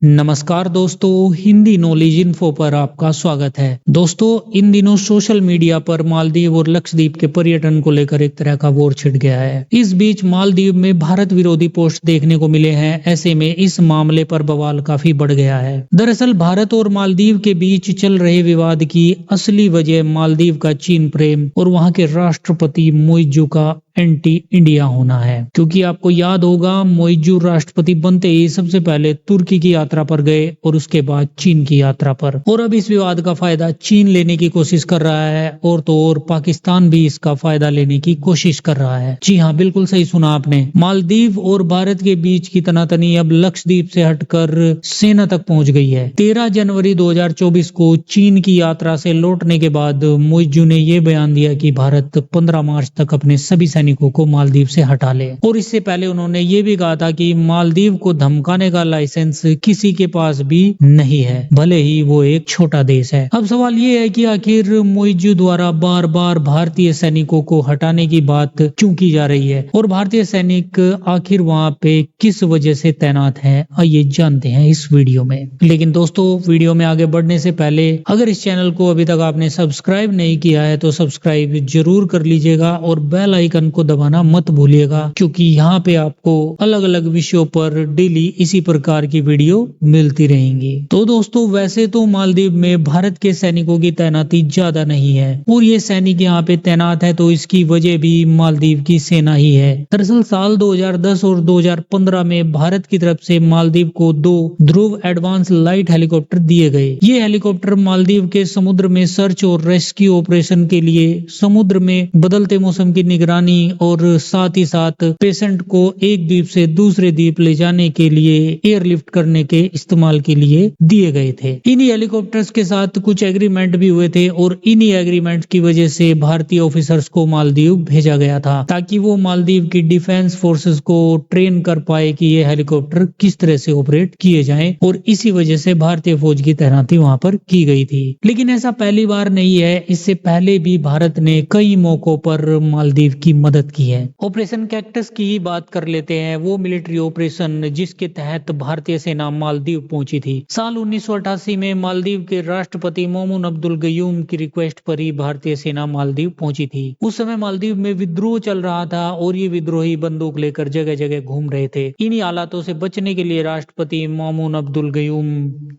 नमस्कार दोस्तों, Hindi knowledge info पर आपका स्वागत है। दोस्तों, इन दिनों सोशल मीडिया पर मालदीव और लक्षद्वीप के पर्यटन को लेकर एक तरह का वॉर छिड़ गया है। इस बीच मालदीव में भारत विरोधी पोस्ट देखने को मिले हैं। ऐसे में इस मामले पर बवाल काफी बढ़ गया है। दरअसल भारत और मालदीव के बीच चल रहे विवाद की असली वजह मालदीव का चीन प्रेम और वहां के राष्ट्रपति मोइजू का एंटी इंडिया होना है। क्योंकि आपको याद होगा, मोइजू राष्ट्रपति बनते ही सबसे पहले तुर्की की यात्रा पर गए और उसके बाद चीन की यात्रा पर। और अब इस विवाद का फायदा चीन लेने की कोशिश कर रहा है और तो और पाकिस्तान भी इसका फायदा लेने की कोशिश कर रहा है। जी हाँ, बिल्कुल सही सुना आपने। मालदीव और भारत के बीच की तनातनी अब लक्षद्वीप से हटकर सेना तक पहुंच गई है। 13 जनवरी 2024 को चीन की यात्रा से लौटने के बाद मोइजू ने यह बयान दिया कि भारत 15 मार्च तक अपने सभी सैनिकों को मालदीव से हटा ले। और इससे पहले उन्होंने ये भी कहा था कि मालदीव को धमकाने का लाइसेंस किसी के पास भी नहीं है, भले ही वो एक छोटा देश है। अब सवाल ये है कि आखिर मोइजू द्वारा बार बार भारतीय सैनिकों को हटाने की बात क्यों की जा रही है और भारतीय सैनिक आखिर वहां पे किस वजह से तैनात हैं, आइए जानते हैं इस वीडियो में। लेकिन दोस्तों, वीडियो में आगे बढ़ने से पहले अगर इस चैनल को अभी तक आपने सब्सक्राइब नहीं किया है तो सब्सक्राइब जरूर कर लीजिएगा और बेल आइकन को दबाना मत भूलिएगा, क्योंकि यहाँ पे आपको अलग अलग विषयों पर डेली इसी प्रकार की वीडियो मिलती रहेंगी। तो दोस्तों, वैसे तो मालदीव में भारत के सैनिकों की तैनाती ज्यादा नहीं है और ये सैनिक यहाँ पे तैनात है तो इसकी वजह भी मालदीव की सेना ही है। दरअसल साल 2010 और 2015 में भारत की तरफ से मालदीव को 2 ध्रुव एडवांस लाइट हेलीकॉप्टर दिए गए। ये हेलीकॉप्टर मालदीव के समुद्र में सर्च और रेस्क्यू ऑपरेशन के लिए, समुद्र में बदलते मौसम की निगरानी और साथ ही साथ पेशेंट को एक द्वीप से दूसरे द्वीप ले जाने के लिए, एयरलिफ्ट करने के इस्तेमाल के लिए दिए गए थे। इन्हीं हेलीकॉप्टर्स के साथ कुछ एग्रीमेंट भी हुए थे और इन्हीं एग्रीमेंट की वजह से भारतीय ऑफिसर्स को मालदीव भेजा गया था ताकि वो मालदीव की डिफेंस फोर्सेस को ट्रेन कर पाए कि ये हेलीकॉप्टर किस तरह से ऑपरेट किए जाएं, और इसी वजह से भारतीय फौज की तैनाती वहां पर की गई थी। लेकिन ऐसा पहली बार नहीं है, इससे पहले भी भारत ने कई मौकों पर मालदीव की मदद की है। ऑपरेशन कैक्टस की ही बात कर लेते हैं, वो मिलिट्री ऑपरेशन जिसके तहत भारतीय सेना मालदीव पहुंची थी। साल 1988 में मालदीव के राष्ट्रपति मोमून अब्दुल गयूम की रिक्वेस्ट पर ही भारतीय सेना मालदीव पहुंची थी। उस समय मालदीव में विद्रोह चल रहा था और ये विद्रोही बंदूक लेकर जगह जगह घूम रहे थे। इन्हीं हालातों से बचने के लिए राष्ट्रपति मोमून अब्दुल गयूम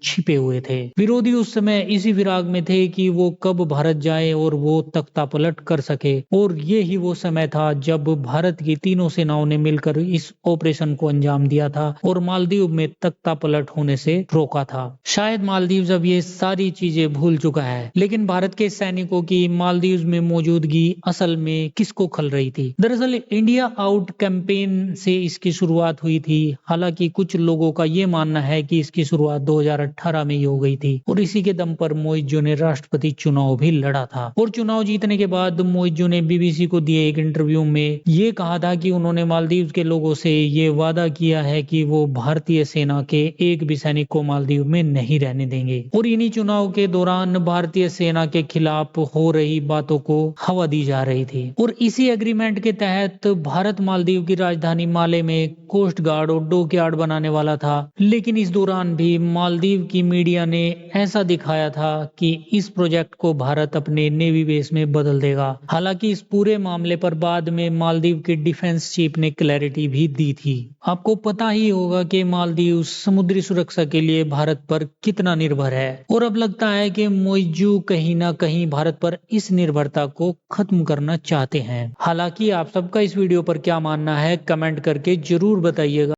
छिपे हुए थे। विरोधी उस समय इसी फिराक में थे कि वो कब भारत जाए और वो तख्ता पलट कर सके, और ये ही वो समय था जब भारत की तीनों सेनाओं ने मिलकर इस ऑपरेशन को अंजाम दिया था और मालदीव में तख्ता पलट होने से रोका था। शायद मालदीव अब ये सारी चीजें भूल चुका है, लेकिन भारत के सैनिकों की मालदीव में मौजूदगी असल में किसको खल रही थी? दरअसल इंडिया आउट कैंपेन से इसकी शुरुआत हुई थी। हालांकि कुछ लोगों का ये मानना है कि इसकी शुरुआत 2018 में ही हो गई थी और इसी के दम पर मोइजू ने राष्ट्रपति चुनाव भी लड़ा था। और चुनाव जीतने के बाद मोइजू ने बीबीसी को दिए एक इंटरव्यू में ये कहा था कि उन्होंने मालदीव के लोगों से ये वादा किया है कि वो भारतीय सेना के एक भी सैनिक को मालदीव में नहीं रहने देंगे। और इन्हीं चुनाव के दौरान भारतीय सेना के खिलाफ हो रही बातों को हवा दी जा रही थी। और इसी एग्रीमेंट के तहत भारत मालदीव की राजधानी माले में कोस्ट गार्ड और डॉकयार्ड बनाने वाला था। लेकिन इस दौरान भी मालदीव की मीडिया ने ऐसा दिखाया था कि इस प्रोजेक्ट को भारत अपने नेवी बेस में बदल देगा। हालांकि इस पूरे मामले पर बाद में मालदीव के डिफेंस चीफ ने क्लैरिटी भी दी थी। आपको पता ही होगा कि मालदीव समुद्री सुरक्षा के लिए भारत पर कितना निर्भर है और अब लगता है कि मोइजू कहीं ना कहीं भारत पर इस निर्भरता को खत्म करना चाहते हैं। हालांकि आप सबका इस वीडियो पर क्या मानना है, कमेंट करके जरूर बताइएगा।